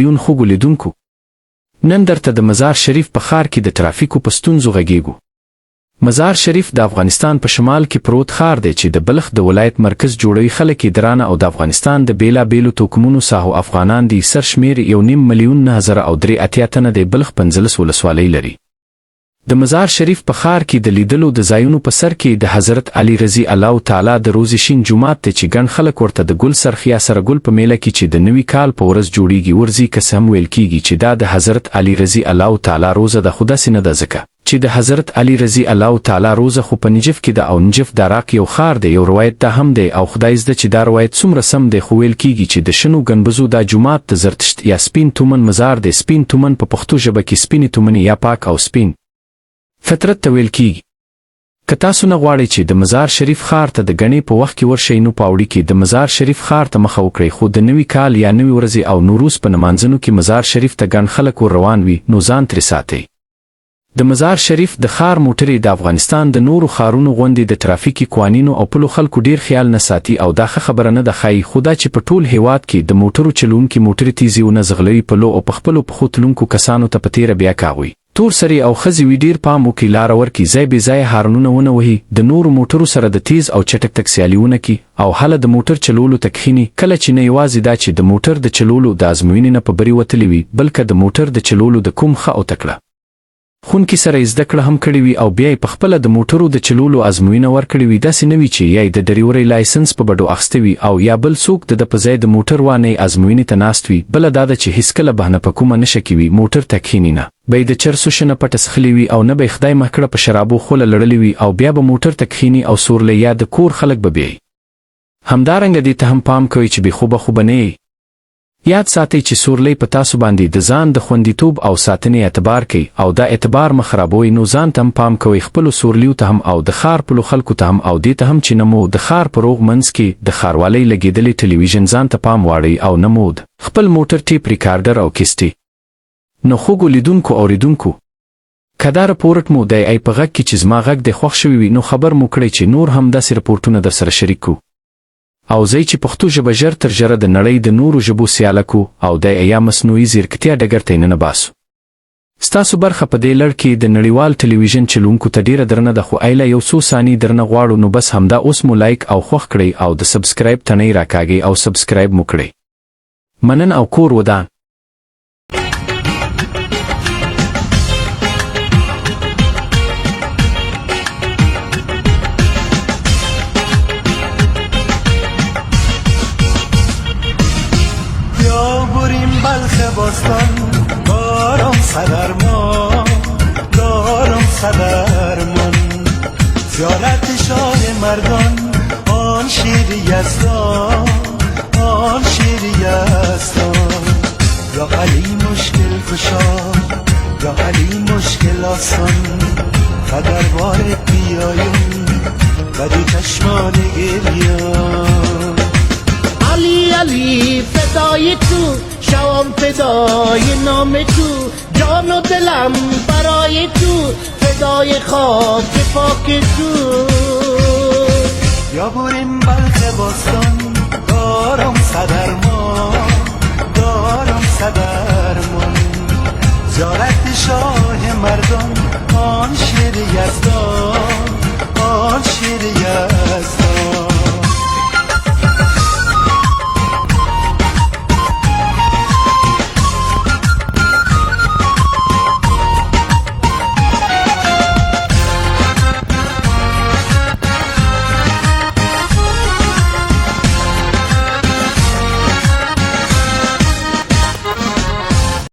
یون خوږو لیدونکو، نن درته د مزار شریف په ښار کې د ترافیکو په ستونزو غږیږو. مزار شریف د افغانستان په شمال کې پروت ښار دی چې د بلخ د ولایت مرکز جوړوي. خلک یې درانه او د افغانستان د بیلابیلو توکمونو ساحو افغانان دي. سرشمیر 1.5 ملیون 9,083 تنه د بلخ 15 ولسوالۍ لري. د مزار شریف په ښار کې د لیدلو د ځایونو په سر کې د حضرت علی رضی الله تعالی د روزې شین جومات دی چې ګڼ خلک ورته د ګل سرخ یا سرګل په میله کې چې د نوي کال په ورځ جوړیږي ورځي که هم ویل کېږي چې دا د حضرت علی رضی الله تعالی روزه ده، خو داسې نه ده ځکه چې د حضرت علی رضی الله تعالی روزه خو په نجف کې ده او نجف د عراق یو ښار دی. یو روایت دا هم دی او خدای زده چې دا روایت څومره سم دی، خو ویل کېږي چې د شنو ګنبزو دا جومات د زرتشت یا سپین تومن مزار دی. سپین تومن په پښتو ژبه کې سپینې تومنې یا پاک او سپین فطرت ته ویل کېږي. که تاسو نه غواړئ چې د مزار شریف ښار ته د ګڼې په وخت کې ورشئ نو په اوړي کې د مزار شریف ښار ته مخه وکړئ، خو د نوي کال یا نوي ورځې او نوروز په نمانځنو کې مزار شریف ته ګڼ خلک ور روان وي، نو ځان ترې ساتئ. د مزار شریف د ښار موټرې د افغانستان د نورو ښارونو غوندې د ترافیکي قوانینو او پلو خلکو ډیر خیال نه ساتي او دا ښه خبره نه ده ښایي، خو دا چې په ټول هیواد کې د موټرو چلوونکي موټرې تیزي ونه ځغلوي پلو او په خپلو پښو تلونکو کسانو ته په تیره بیا کاغوي تور سرې او ښځې وي ډیر پام وکړي، لاره ورکړي، ځای بې ځایه هارنونه ونه وهي، د نورو موټرو سره د تیز او چټک تګ سیالي ونه کړي او هله د موټر چلولو ته کښیني. کله چې نه یوازې دا چې د موټر د چلولو د ازموینې نه په بری وتلی وي، بلکې د موټر د چلولو د کوم ښه او تکړه ښوونکي سره یې زده کړه هم کړې وي او بیا یې پخپله د موټرو د چلولو ازموینه ورکړې وي. داسې نه وي چې یا یې د ډریورۍ لایسنس په بډو اخیستی وي او یا بل څوک د په ځای د موټر وانه ازموینې ته ناست وي. بله دا ده چې هیڅکله بهانه په کومه نشه کې وي موټر ته کښیني، نه به یې د چرسو شنه پټه څښلې وي او نه به یې خدای مهکړه په شرابو خوله لړلې وي او بیا به موټر ته کښیني او سورلی یا د کور خلک به بیایي. همدارنګه دې ته هم پام کوئ چې بې خوبه نه یې. یاد ساتئ چې سورلی په تاسو باندې د ځان د خوندیتوب او ساتنې اعتبار کوي او دا اعتبار مه خرابوئ. نو ځان ته هم پام کوئ، خپلو سورلیو ته هم او د ښار پلو خلکو ته هم او دې ته هم چې نه مو د ښار په روغ منځ کې د ښاروالۍ لګېدلې ټلویزیون ځان ته پام واړئ او نه مو د خپل موټر ټیپ ریکارډر او کیسټي. نو خوږو لیدونکو اوریدونکو، که دا رپورټ مو د ای په غږ کې چې زما غږ د خوښ شوی وي نو خبر مو کړئ چې نور هم داسې رپورټونه در سره شریک کو او زه چې پښتو ژبه ژر تر ژره د نړۍ د نورو ژبو سیاله کو او د یا مصنوعي ځیرکتیا ډګر ته یې ننباسو. ستاسو برخه په دې لړ کې د نړیوال ټلویزیون چلوونکو ته ډیره درنه ده، خو ایله یو څو ثانیې درنه غواړو، نو بس همدا اوس مو لایک او خوښ کړئ او د سبسکرایب تڼۍ راکاږئ او سبسکرایب مو کړئ. منن او کور ودان. باستان دارم صدرمان، دارم صدرمان، زیارت شاه مردان، آن شیر یزدان، آن شیر یزدان. یا علی مشکل کشا، یا علی مشکل آسان، قدر وارد بیایم بدی چشمان گریان. علی علی فدای تو، شوام فدای نام تو، جان و دلم برای تو، فدای خاک پاک تو. یا بریم بلخ باستان، دارم صدرمان، دارم صدر